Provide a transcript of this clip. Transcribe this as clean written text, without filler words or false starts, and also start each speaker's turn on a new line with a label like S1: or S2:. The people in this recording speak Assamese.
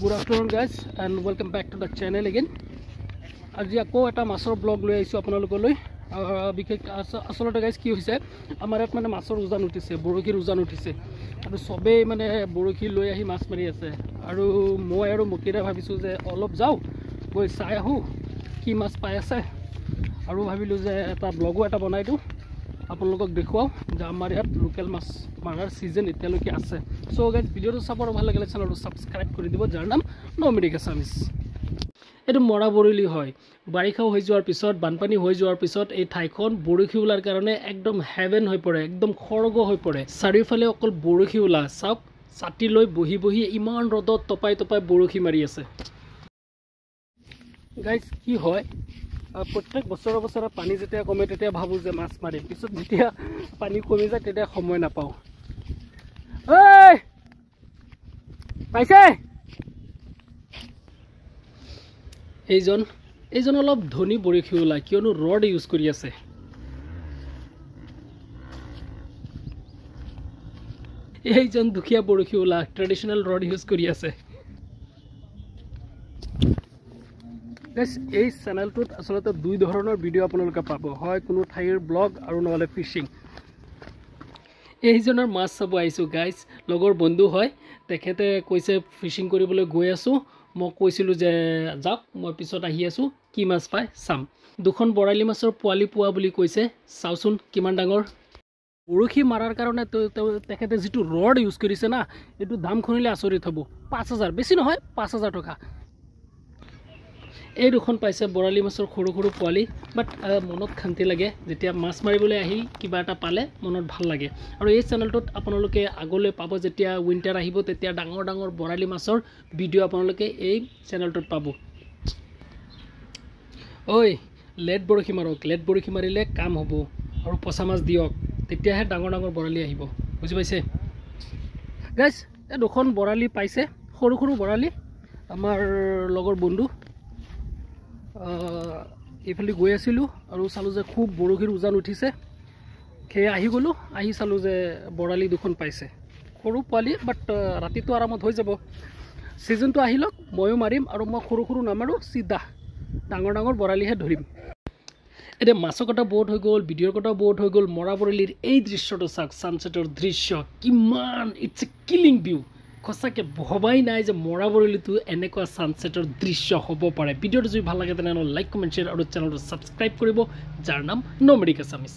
S1: Good afternoon guys and welcome back to the channel again. আজি আকৌ এটা মাছৰ ব্লগ লৈ আইছো আপোনালোকলৈ বিশেষ আসলতে গাইস কি হৈছে আমাৰ ইয়াত মানে মাছৰ উজান উঠিছে বৰশীৰ উজান উঠিছে আৰু সবে মানে বৰশী লৈ আহি মাছ মাৰি আছে আৰু মই আৰু মকিৰা ভাবিছো যে অলপ যাও গৈ চাই আহো কি মাছ পাই আছে আৰু ভাবিলো যে এটা ব্লগো এটা বনাই দিও আপোনালোকক দেখুৱাও যে আমাৰ ইয়াত লোকেল মাছ মাৰাৰ সিজন এতিয়ালৈকে আছে সো গাইস ভিডিওটো চাবৰ ভাল লাগিলে চেনেলটো সাবস্ক্ৰাইব কৰি দিব যাৰ নাম নমিডিক আছামিজ এটো মৰা বৰলি হয় বাৰিখা হৈ যোৱাৰ পিছত বানপানী হৈ যোৱাৰ পিছত এই ঠাইখন বৰশী উলাৰ কাৰণে একদম হেভেন হৈ পৰে একদম খৰগ হৈ পৰে চাৰিওফালে অকল বৰশী উলা সব ছাতি লৈ বহি বহি ইমান ৰদত টপাই টপাই বৰশী মাৰি আছে গাইস কি হয় প্ৰত্যেক বছৰ পানী যেতিয়া কমে তেতিয়া ভাবো যে মাছ মাৰিম পিছত যেতিয়া পানী কমি যায় তেতিয়া সময় নাপাও এই পাইছে এইজন অলপ ধনী বৰশী উলা কিয়নো ৰড ইউজ কৰি আছে এইজন দুখিয়া বৰশী উলা ট্ৰেডিশনাল ৰড ইউজ কৰি আছে গাইস এই চেনেলটোত আসলতে দুই ধৰণৰ ভিডিও আপোনালোকে পাব হয় কোনো ঠাইৰ ব্লগ আৰু নহলে ফিশিং এইজনৰ মাছ চাব আইছো গাইস লগৰ বন্ধু হয় তেখেতে কৈছে ফিশিং কৰিবলৈ গৈ আছো মই কৈছিলো যে যাওক মই পিছত আহি আছো কি মাছ পাই চাম দুখন বৰালি মাছৰ পোৱালি পোৱা বুলি কৈছে চাওচোন কিমান ডাঙৰ বৰশী মাৰাৰ কাৰণে তেখেতে যেটো ৰড ইউজ কৰিছে না এটো দাম খুনিলে আচৰিত হ'ব 5000 বেছি নহয় 5000 টকা এই দুখন পাইছে বৰালি মাছৰ সৰু সৰু পোৱালি বাট মনত শান্তি লাগে যেতিয়া মাছ মাৰিবলৈ আহি কিবা এটা পালে মনত ভাল লাগে আৰু এই চেনেলটোত আপোনালোকে আগলৈ পাব যেতিয়া উইন্টাৰ আহিব তেতিয়া ডাঙৰ ডাঙৰ বৰালি মাছৰ ভিডিও আপোনালোকে এই চেনেলটোত পাব ঐ লেট বৰশী মাৰক লেট বৰশী মাৰিলে কাম হ'ব আৰু পচা মাছ দিয়ক তেতিয়াহে ডাঙৰ ডাঙৰ বৰালি আহিব বুজি পাইছে গাইস এই দুখন বৰালি পাইছে সৰু সৰু বৰালি আমাৰ লগৰ বন্ধু এইফালে গৈ আছিলো আৰু চালো যে খুব বৰশীৰ উজান উঠিছে খে আহি গলো আহি চালো যে বৰালি দুখন পাইছে সৰু পোৱালি বাট ৰাতিটো আৰামত হৈ যাব সিজনটো আহিলক ময়ো মাৰিম আৰু মই সৰু সৰু নামাৰো সিধা ডাঙৰ ডাঙৰ বৰালিহে ধৰিম এতে মাছৰ কটা বহুত হৈ গল ভিডিওৰ কটা বহুত হৈ গল মৰা বৰালিৰ এই দৃশ্যটো চাওক সানসেটৰ দৃশ্য কিমান ইটস এ কিলিং ভিউ খসাকে ভবাই নাই যে মৰা বৰলিটো এনেকুৱা সানসেটৰ দৃশ্য হ'ব পাৰে ভিডিওটো যদি ভাল লাগে তেনে লাইক কমেন্ট শেয়াৰ আৰু চেনেলটো সাবস্ক্ৰাইব কৰিব যাৰ নাম নমিডিক আছামিজ